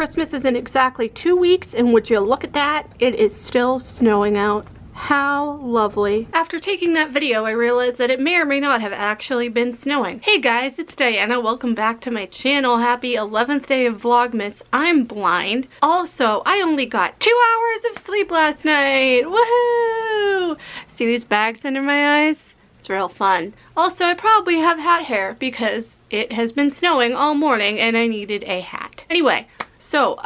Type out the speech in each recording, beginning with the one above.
Christmas is in exactly 2 weeks, and would you look at that, it is still snowing out. How lovely. After taking that video, I realized that it may or may not have actually been snowing. Hey guys, it's Diana. Welcome back to my channel. Happy 11th day of Vlogmas. I'm blind. Also, I only got 2 hours of sleep last night. Woohoo! See these bags under my eyes? It's real fun. Also, I probably have hat hair because it has been snowing all morning and I needed a hat. Anyway, so,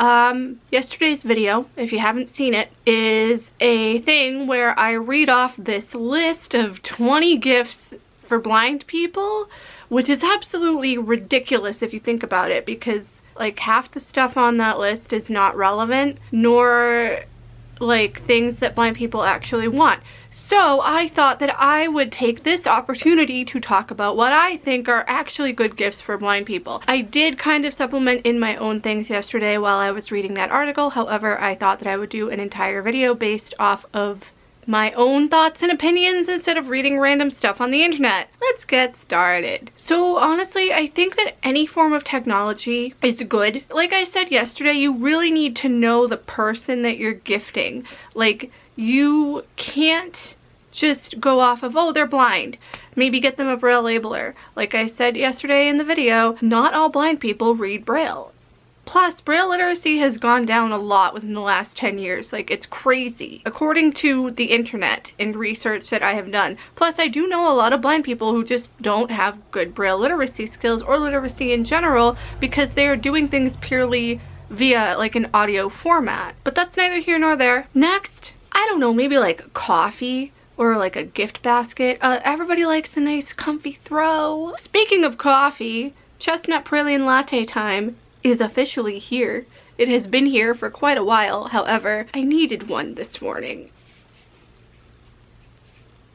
yesterday's video, if you haven't seen it, is a thing where I read off this list of 20 gifts for blind people, which is absolutely ridiculous if you think about it, because, like, half the stuff on that list is not relevant, nor, like, things that blind people actually want. So I thought that I would take this opportunity to talk about what I think are actually good gifts for blind people. I did kind of supplement in my own things yesterday while I was reading that article. However, I thought that I would do an entire video based off of my own thoughts and opinions instead of reading random stuff on the internet. Let's get started. So honestly, I think that any form of technology is good. Like I said yesterday, you really need to know the person that you're gifting. Like, you can't just go off of, oh, they're blind. Maybe get them a Braille labeler. Like I said yesterday in the video, not all blind people read Braille. Plus, Braille literacy has gone down a lot within the last 10 years. Like, it's crazy. According to the internet and research that I have done. Plus, I do know a lot of blind people who just don't have good Braille literacy skills or literacy in general because they are doing things purely via, like, an audio format. But that's neither here nor there. Next, I don't know, maybe like coffee or like a gift basket. Everybody likes a nice comfy throw. Speaking of coffee, chestnut praline latte time is officially here. It has been here for quite a while. However, I needed one this morning.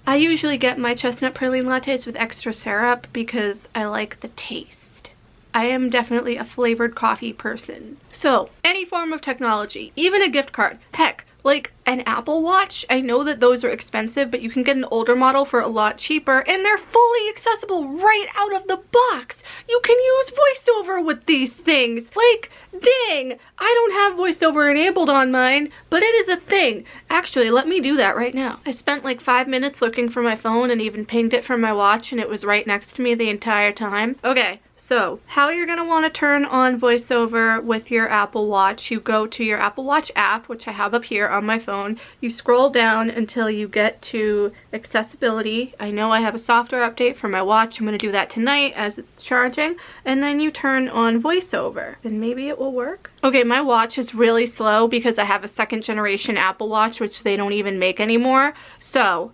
I usually get my chestnut praline lattes with extra syrup because I like the taste. I am definitely a flavored coffee person. So, any form of technology, even a gift card, heck, like an Apple Watch. I know that those are expensive, but you can get an older model for a lot cheaper, and they're fully accessible right out of the box. You can use voiceover with these things. Like, dang, I don't have voiceover enabled on mine, but it is a thing. Actually, let me do that right now. I spent like 5 minutes looking for my phone and even pinged it from my watch, and it was right next to me the entire time. Okay. So, how you're going to want to turn on voiceover with your Apple Watch, you go to your Apple Watch app, which I have up here on my phone. You scroll down until you get to accessibility. I know I have a software update for my watch. I'm going to do that tonight as it's charging. And then you turn on voiceover. And maybe it will work. Okay, my watch is really slow because I have a second generation Apple Watch, which they don't even make anymore. So,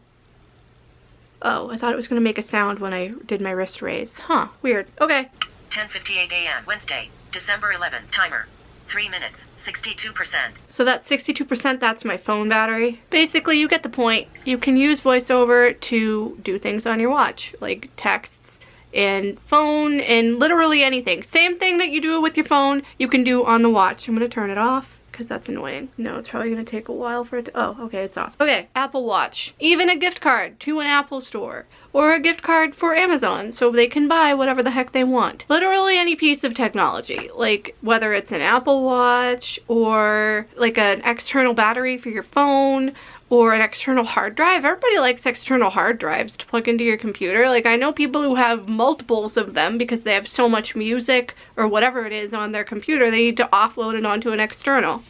oh, I thought it was going to make a sound when I did my wrist raise. Huh, weird. Okay. 10:58 a.m. Wednesday, December 11th. Timer. 3 minutes, 62%. So that's 62%, that's my phone battery. Basically, you get the point. You can use voiceover to do things on your watch, like texts and phone and literally anything. Same thing that you do with your phone, you can do on the watch. I'm going to turn it off because that's annoying. No, it's probably going to take a while for it to, oh, okay, it's off. Okay, Apple Watch. Even a gift card to an Apple store or a gift card for Amazon so they can buy whatever the heck they want. Literally any piece of technology, like whether it's an Apple Watch or like an external battery for your phone or an external hard drive. Everybody likes external hard drives to plug into your computer. Like, I know people who have multiples of them because they have so much music or whatever it is on their computer, they need to offload it onto an external.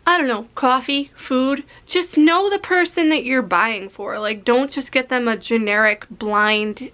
I don't know, coffee, food, just know the person that you're buying for. Like, don't just get them a generic blind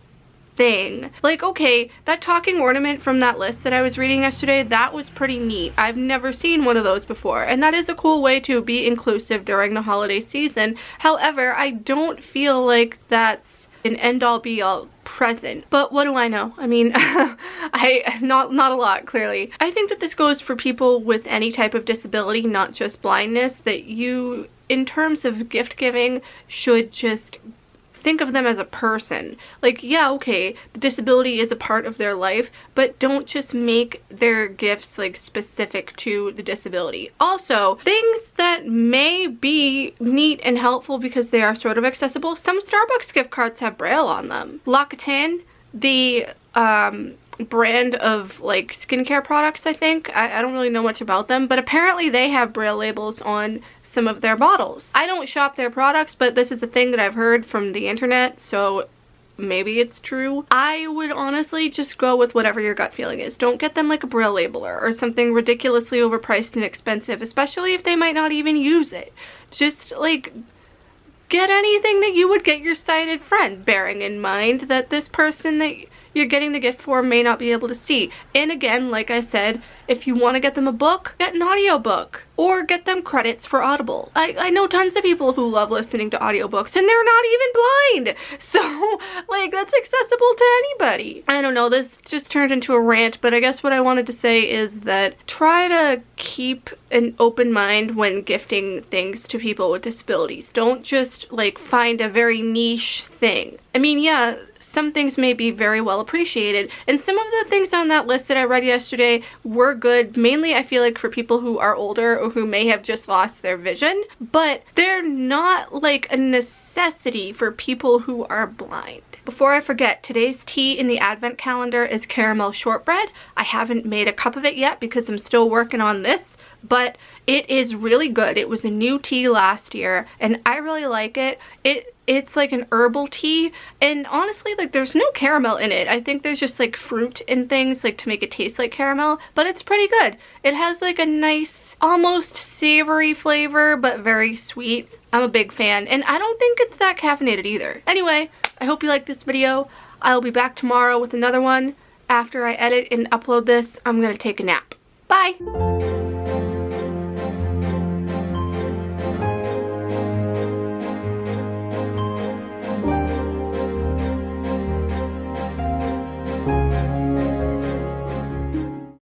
thing. Like, okay, that talking ornament from that list that I was reading yesterday, that was pretty neat. I've never seen one of those before, and that is a cool way to be inclusive during the holiday season. However, I don't feel like that's an end-all be-all present. But what do I know? I mean, not a lot, clearly. I think that this goes for people with any type of disability, not just blindness, that you, in terms of gift giving, should just think of them as a person. Like, yeah, okay, the disability is a part of their life, but don't just make their gifts like specific to the disability. Also, things that may be neat and helpful because they are sort of accessible. Some Starbucks gift cards have Braille on them. L'Occitane, the brand of like skincare products, I think. I don't really know much about them, but apparently they have Braille labels on some of their bottles. I don't shop their products, but this is a thing that I've heard from the internet, so maybe it's true. I would honestly just go with whatever your gut feeling is. Don't get them like a Braille labeler or something ridiculously overpriced and expensive, especially if they might not even use it. Just like get anything that you would get your sighted friend, bearing in mind that this person that you're getting the gift for may not be able to see. And again, like I said, if you want to get them a book, get an audiobook or get them credits for Audible. I know tons of people who love listening to audiobooks and they're not even blind. So like that's accessible to anybody. I don't know, this just turned into a rant, but I guess what I wanted to say is that try to keep an open mind when gifting things to people with disabilities. Don't just like find a very niche thing. I mean, yeah, some things may be very well appreciated, and some of the things on that list that I read yesterday were good. Mainly I feel like for people who are older or who may have just lost their vision, but they're not like a necessity for people who are blind. Before I forget, today's tea in the advent calendar is caramel shortbread. I haven't made a cup of it yet because I'm still working on this, but it is really good. It was a new tea last year and I really like it. It's like an herbal tea, and honestly, like there's no caramel in it. I think there's just like fruit and things like to make it taste like caramel, but it's pretty good. It has like a nice, almost savory flavor, but very sweet. I'm a big fan, and I don't think it's that caffeinated either. Anyway, I hope you liked this video. I'll be back tomorrow with another one. After I edit and upload this, I'm gonna take a nap. Bye!